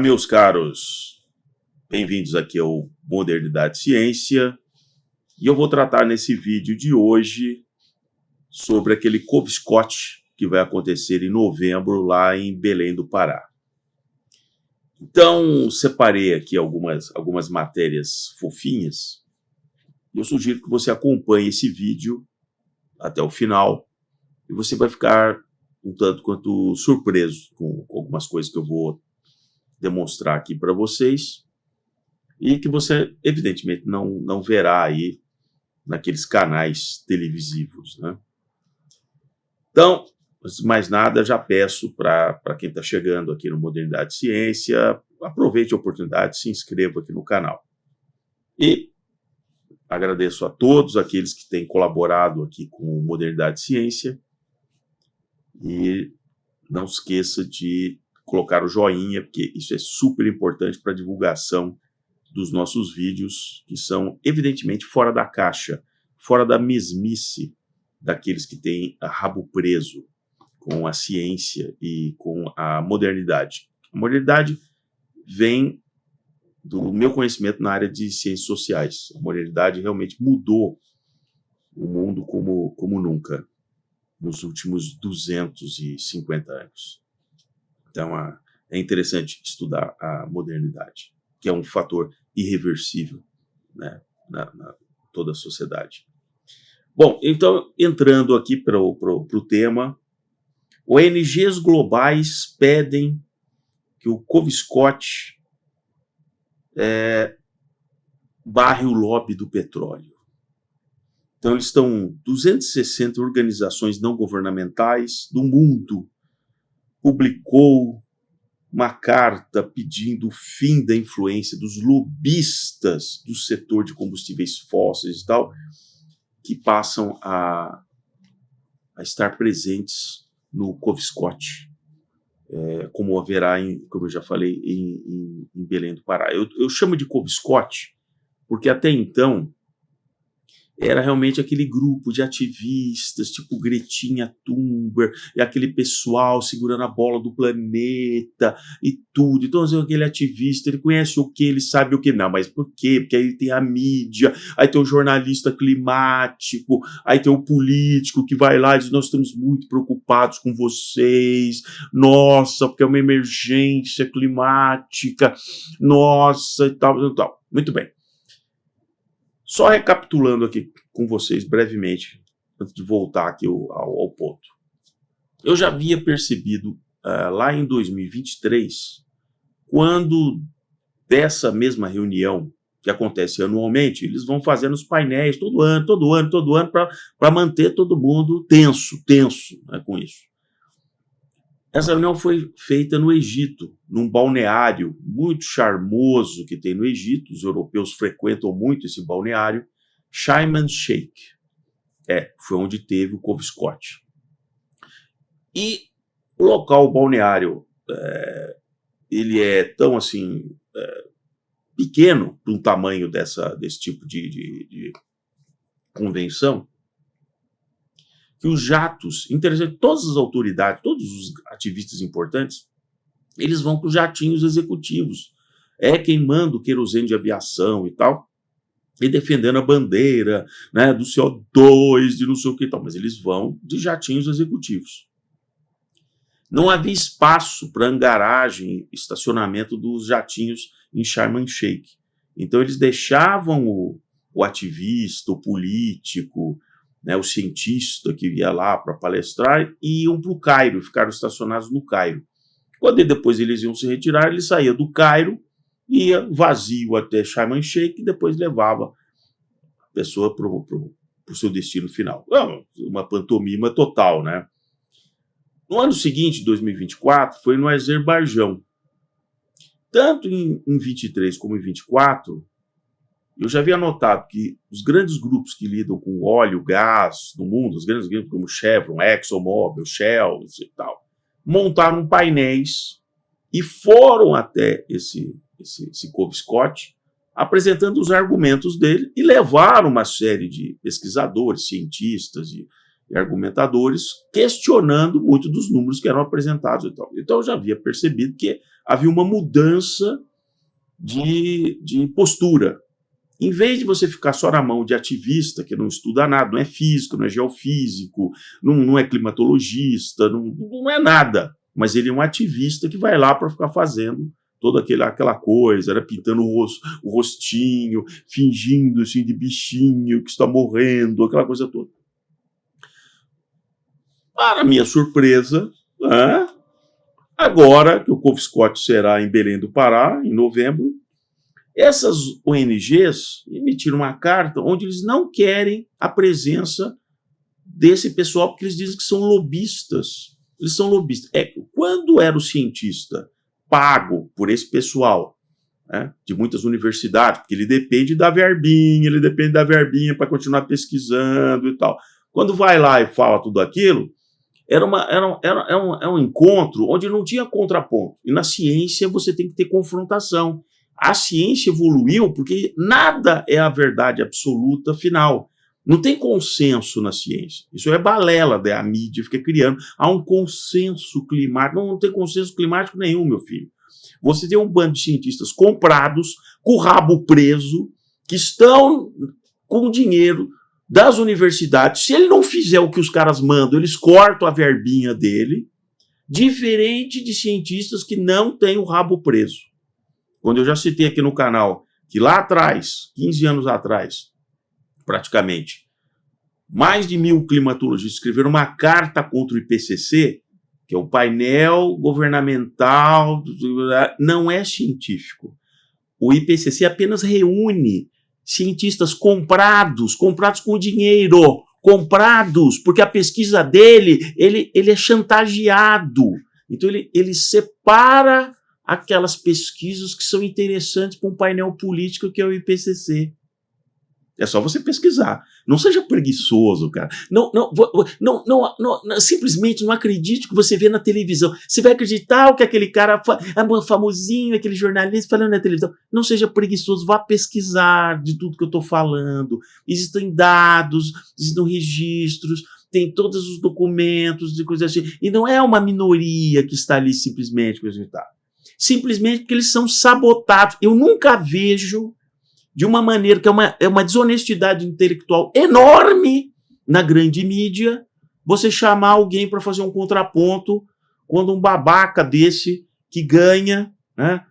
Meus caros, bem-vindos aqui ao Modernidade Ciência, e eu vou tratar nesse vídeo de hoje sobre aquele Covscot que vai acontecer em novembro lá em Belém do Pará. Então, separei aqui algumas matérias fofinhas, e eu sugiro que você acompanhe esse vídeo até o final, e você vai ficar um tanto quanto surpreso com algumas coisas que eu vou demonstrar aqui para vocês, e que você, evidentemente, não verá aí naqueles canais televisivos, né? Então, antes de mais nada, já peço para quem está chegando aqui no Modernidade Ciência, aproveite a oportunidade, se inscreva aqui no canal. E agradeço a todos aqueles que têm colaborado aqui com o Modernidade Ciência, e não esqueça de colocar o joinha, porque isso é super importante para a divulgação dos nossos vídeos, que são, evidentemente, fora da caixa, fora da mesmice daqueles que têm rabo preso com a ciência e com a modernidade. A modernidade vem do meu conhecimento na área de ciências sociais. A modernidade realmente mudou o mundo como nunca nos últimos 250 anos. Então, é interessante estudar a modernidade, que é um fator irreversível, né, na toda a sociedade. Bom, então, entrando aqui para o tema, ONGs globais pedem que o Covscot barre o lobby do petróleo. Então, eles estão 260 organizações não governamentais do mundo publicou uma carta pedindo o fim da influência dos lobistas do setor de combustíveis fósseis e tal, que passam a estar presentes no Covscot, como haverá, como eu já falei, em Belém do Pará. Eu chamo de Covscot porque até então era realmente aquele grupo de ativistas, tipo Gretinha Thunberg, e aquele pessoal segurando a bola do planeta e tudo. Então, aquele ativista, ele conhece o que, ele sabe o que. Não, mas por quê? Porque aí tem a mídia, aí tem o jornalista climático, aí tem o político que vai lá e diz, nós estamos muito preocupados com vocês, nossa, porque é uma emergência climática, nossa, e tal, e tal. Muito bem. Só recapitulando aqui com vocês brevemente, antes de voltar aqui ao ponto. Eu já havia percebido lá em 2023, quando dessa mesma reunião que acontece anualmente, eles vão fazendo os painéis todo ano, para manter todo mundo tenso, né, com isso. Essa reunião foi feita no Egito, num balneário muito charmoso que tem no Egito. Os europeus frequentam muito esse balneário, Sharm el-Sheikh. Foi onde teve o Covscot. E o local, o balneário, ele é tão assim pequeno para um tamanho desse tipo de convenção, que os jatos, interessante, todas as autoridades, todos os ativistas importantes, eles vão para os jatinhos executivos, queimando querosene de aviação e tal, e defendendo a bandeira, né, do CO2, de não sei o que e tal, mas eles vão de jatinhos executivos. Não havia espaço para hangaragem, estacionamento dos jatinhos em Sharm el-Sheikh. Então eles deixavam o ativista, o político, né, o cientista que ia lá para palestrar, e iam para o Cairo, ficaram estacionados no Cairo. Quando depois eles iam se retirar, ele saía do Cairo, ia vazio até Sharm el-Sheikh e depois levava a pessoa para o seu destino final. Uma pantomima total, né? No ano seguinte, 2024, foi no Azerbaijão. Tanto em 23 como em 24, eu já havia notado que os grandes grupos que lidam com óleo, gás no mundo, os grandes grupos como Chevron, ExxonMobil, Shell e tal, montaram painéis e foram até esse Covscot apresentando os argumentos dele e levaram uma série de pesquisadores, cientistas e argumentadores questionando muito dos números que eram apresentados e tal. Então eu já havia percebido que havia uma mudança de postura. Em vez de você ficar só na mão de ativista, que não estuda nada, não é físico, não é geofísico, não é climatologista, não é nada, mas ele é um ativista que vai lá para ficar fazendo toda aquela coisa, né, pintando o rostinho, fingindo assim, de bichinho que está morrendo, aquela coisa toda. Para minha surpresa, né, agora que o COVSCOT será em Belém do Pará, em novembro, essas ONGs emitiram uma carta onde eles não querem a presença desse pessoal, porque eles dizem que são lobistas. Eles são lobistas. Quando era o cientista pago por esse pessoal, né, de muitas universidades, porque ele depende da verbinha para continuar pesquisando e tal. Quando vai lá e fala tudo aquilo, era um encontro onde não tinha contraponto. E na ciência você tem que ter confrontação. A ciência evoluiu porque nada é a verdade absoluta final. Não tem consenso na ciência. Isso é balela, a mídia fica criando. Há um consenso climático. Não tem consenso climático nenhum, meu filho. Você tem um bando de cientistas comprados, com o rabo preso, que estão com dinheiro das universidades. Se ele não fizer o que os caras mandam, eles cortam a verbinha dele, diferente de cientistas que não têm o rabo preso. Quando eu já citei aqui no canal que lá atrás, 15 anos atrás, praticamente, mais de 1000 climatologistas escreveram uma carta contra o IPCC, que é o painel governamental, não é científico. O IPCC apenas reúne cientistas comprados com dinheiro, comprados, porque a pesquisa dele, ele é chantageado. Então ele separa aquelas pesquisas que são interessantes para um painel político que é o IPCC. É só você pesquisar. Não seja preguiçoso, cara. Não, simplesmente não acredite que você vê na televisão. Você vai acreditar o que aquele cara famosinho, aquele jornalista falando na televisão. Não seja preguiçoso, vá pesquisar de tudo que eu estou falando. Existem dados, existem registros, tem todos os documentos e coisas assim. E não é uma minoria que está ali simplesmente para acreditar. Simplesmente porque eles são sabotados. Eu nunca vejo de uma maneira que é uma desonestidade intelectual enorme na grande mídia, você chamar alguém para fazer um contraponto quando um babaca desse que ganha, né,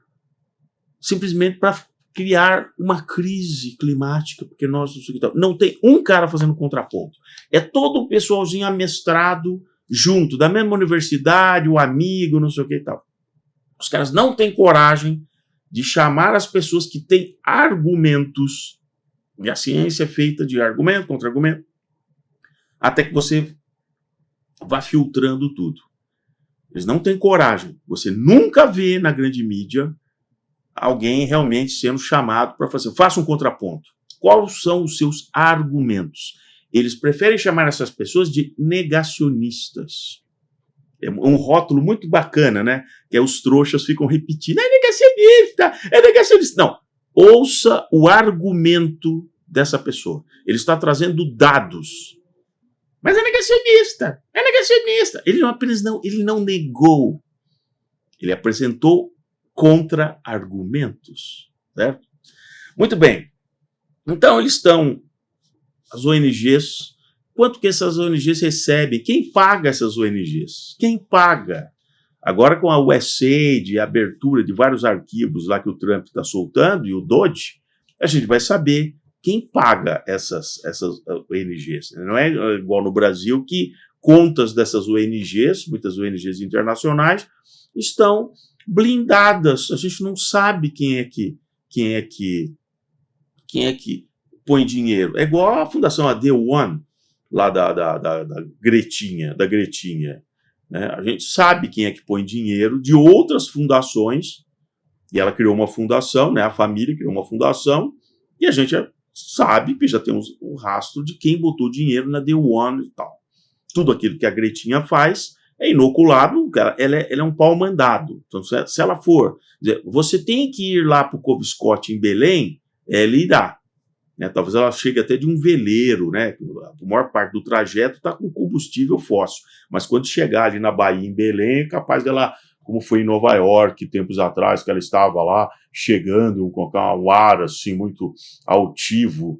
simplesmente para criar uma crise climática, porque nós não tem um cara fazendo contraponto. É todo o pessoalzinho amestrado junto, da mesma universidade, o amigo, não sei o que e tal. Os caras não têm coragem de chamar as pessoas que têm argumentos, e a ciência é feita de argumento contra argumento, até que você vá filtrando tudo. Eles não têm coragem. Você nunca vê na grande mídia alguém realmente sendo chamado para fazer. Faça um contraponto. Quais são os seus argumentos? Eles preferem chamar essas pessoas de negacionistas. É um rótulo muito bacana, né? Que é os trouxas ficam repetindo, é negacionista, é negacionista. Não, ouça o argumento dessa pessoa. Ele está trazendo dados. Mas é negacionista, é negacionista. Ele não negou. Ele apresentou contra-argumentos, certo? Muito bem. Então, as ONGs, quanto que essas ONGs recebem? Quem paga essas ONGs? Quem paga? Agora, com a USAID e a abertura de vários arquivos lá que o Trump está soltando, e o DOGE, a gente vai saber quem paga essas ONGs. Não é igual no Brasil, que contas dessas ONGs, muitas ONGs internacionais, estão blindadas. A gente não sabe quem é que põe dinheiro. É igual a Fundação AD One, lá da Gretinha, né? A gente sabe quem é que põe dinheiro de outras fundações, e ela criou uma fundação, né? A família criou uma fundação, e a gente sabe que já tem um rastro de quem botou dinheiro na The One e tal. Tudo aquilo que a Gretinha faz é inoculado, ela é um pau mandado. Então, se ela for, você tem que ir lá para o COVSCOT em Belém, ela irá. Né? Talvez ela chegue até de um veleiro, né? A maior parte do trajeto está com combustível fóssil, mas quando chegar ali na Bahia, em Belém, é capaz dela como foi em Nova York, tempos atrás, que ela estava lá, chegando com um ar, assim, muito altivo,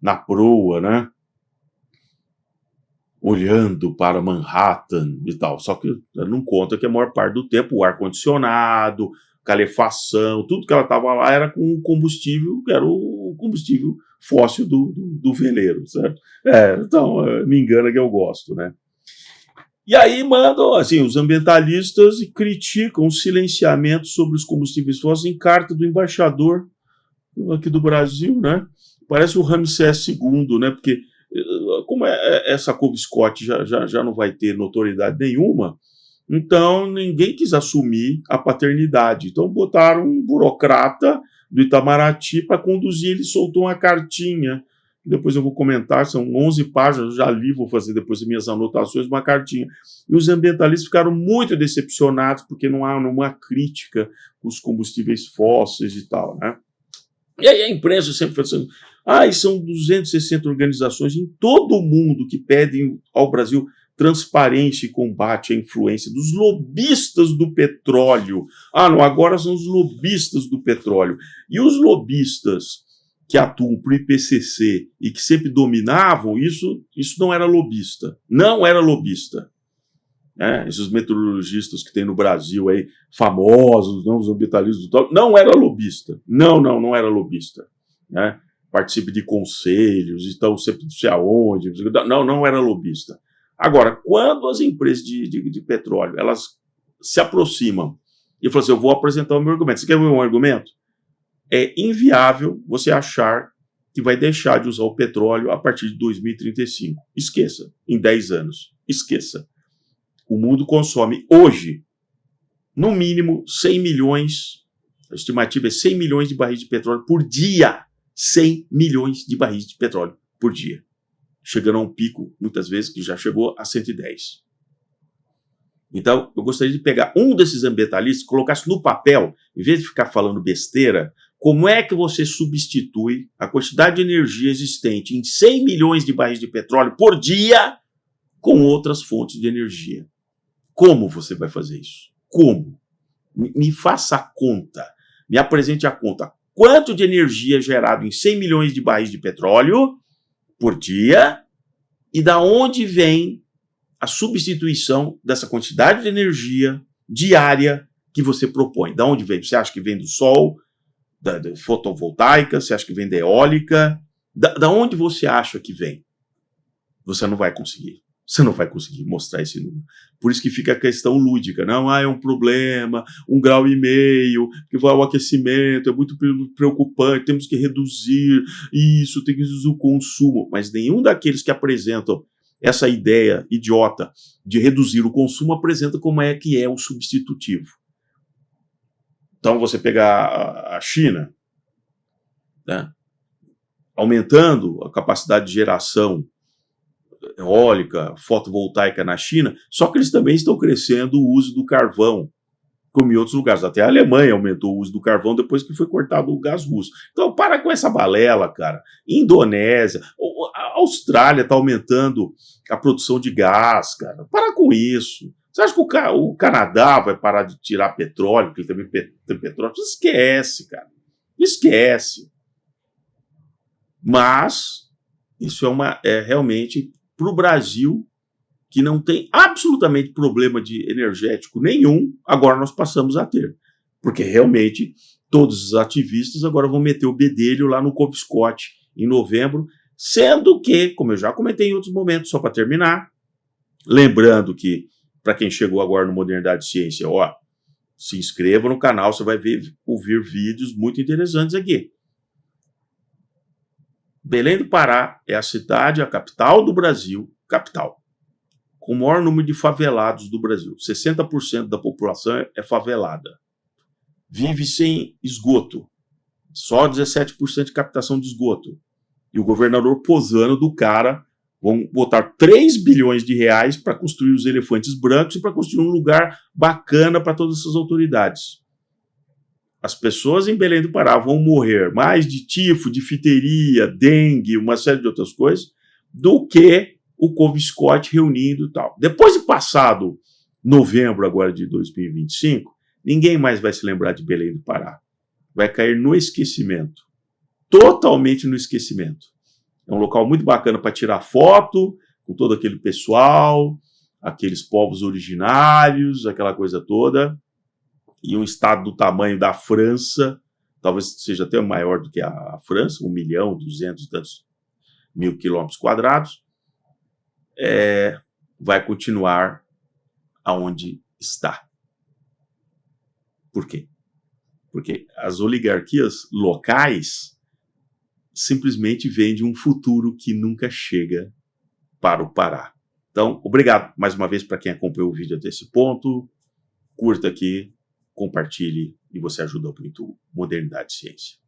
na proa, né? Olhando para Manhattan e tal. Só que ela não conta que a maior parte do tempo o ar-condicionado, calefação, tudo que ela estava lá era com combustível, que era o combustível fóssil do veleiro, certo? Então, me engana que eu gosto, né? E aí mandam, assim, os ambientalistas e criticam o silenciamento sobre os combustíveis fósseis em carta do embaixador aqui do Brasil, né? Parece o Ramsés II, né? Porque como essa Couve Scott já não vai ter notoriedade nenhuma, então ninguém quis assumir a paternidade. Então botaram um burocrata do Itamaraty para conduzir, ele soltou uma cartinha. Depois eu vou comentar, são 11 páginas, eu já li, vou fazer depois as minhas anotações, uma cartinha. E os ambientalistas ficaram muito decepcionados, porque não há uma crítica aos combustíveis fósseis e tal, né? E aí a imprensa sempre fala assim, são 260 organizações em todo o mundo que pedem ao Brasil transparência e combate à influência dos lobistas do petróleo. Não, agora são os lobistas do petróleo. E os lobistas que atuam para o IPCC e que sempre dominavam, isso não era lobista. Não era lobista. Esses meteorologistas que tem no Brasil aí, famosos, não, os ambientalistas do tal, não era lobista. Não era lobista. Participe de conselhos, então sempre não sei aonde. Não era lobista. Agora, quando as empresas de petróleo, elas se aproximam e falam assim, eu vou apresentar o meu argumento. Você quer ver um argumento? É inviável você achar que vai deixar de usar o petróleo a partir de 2035. Esqueça. Em 10 anos. Esqueça. O mundo consome hoje, no mínimo, 100 milhões, a estimativa é 100 milhões de barris de petróleo por dia. 100 milhões de barris de petróleo por dia. Chegando a um pico, muitas vezes, que já chegou a 110. Então, eu gostaria de pegar um desses ambientalistas, colocasse no papel, em vez de ficar falando besteira, como é que você substitui a quantidade de energia existente em 100 milhões de barris de petróleo por dia com outras fontes de energia? Como você vai fazer isso? Como? Me faça a conta. Me apresente a conta. Quanto de energia é gerado em 100 milhões de barris de petróleo por dia e da onde vem a substituição dessa quantidade de energia diária que você propõe? Da onde vem? Você acha que vem do sol, da fotovoltaica? Você acha que vem da eólica? Da onde você acha que vem? Você não vai conseguir. Você não vai conseguir mostrar esse número. Por isso que fica a questão lúdica. Não, é um problema, 1,5 graus, que vai o aquecimento, é muito preocupante, temos que reduzir isso, tem que reduzir o consumo. Mas nenhum daqueles que apresentam essa ideia idiota de reduzir o consumo apresenta como é que é o substitutivo. Então, você pegar a China, né, aumentando a capacidade de geração eólica, fotovoltaica na China, só que eles também estão crescendo o uso do carvão, como em outros lugares. Até a Alemanha aumentou o uso do carvão depois que foi cortado o gás russo. Então, para com essa balela, cara. Indonésia, a Austrália está aumentando a produção de gás, cara. Para com isso. Você acha que o Canadá vai parar de tirar petróleo, porque ele também tem petróleo? Esquece, cara. Esquece. Mas isso é realmente para o Brasil, que não tem absolutamente problema de energético nenhum, agora nós passamos a ter. Porque realmente todos os ativistas agora vão meter o bedelho lá no Couve Scott em novembro, sendo que, como eu já comentei em outros momentos, só para terminar, lembrando que, para quem chegou agora no Modernidade e Ciência, se inscreva no canal, você vai ouvir vídeos muito interessantes aqui. Belém do Pará é a cidade, a capital do Brasil, capital, com o maior número de favelados do Brasil. 60% da população é favelada. Vive sem esgoto. Só 17% de captação de esgoto. E o governador posando do cara, vão botar 3 bilhões de reais para construir os elefantes brancos e para construir um lugar bacana para todas essas autoridades. As pessoas em Belém do Pará vão morrer mais de tifo, difteria, dengue, uma série de outras coisas, do que o Couve Scott reunindo e tal. Depois de passado novembro agora de 2025, ninguém mais vai se lembrar de Belém do Pará. Vai cair no esquecimento. Totalmente no esquecimento. É um local muito bacana para tirar foto com todo aquele pessoal, aqueles povos originários, aquela coisa toda. E um estado do tamanho da França, talvez seja até maior do que a França, 1.200.000 quilômetros quadrados, vai continuar aonde está. Por quê? Porque as oligarquias locais simplesmente veem de um futuro que nunca chega para o Pará. Então, obrigado mais uma vez para quem acompanhou o vídeo até esse ponto. Curta aqui, compartilhe e você ajuda muito Modernidade e Ciência.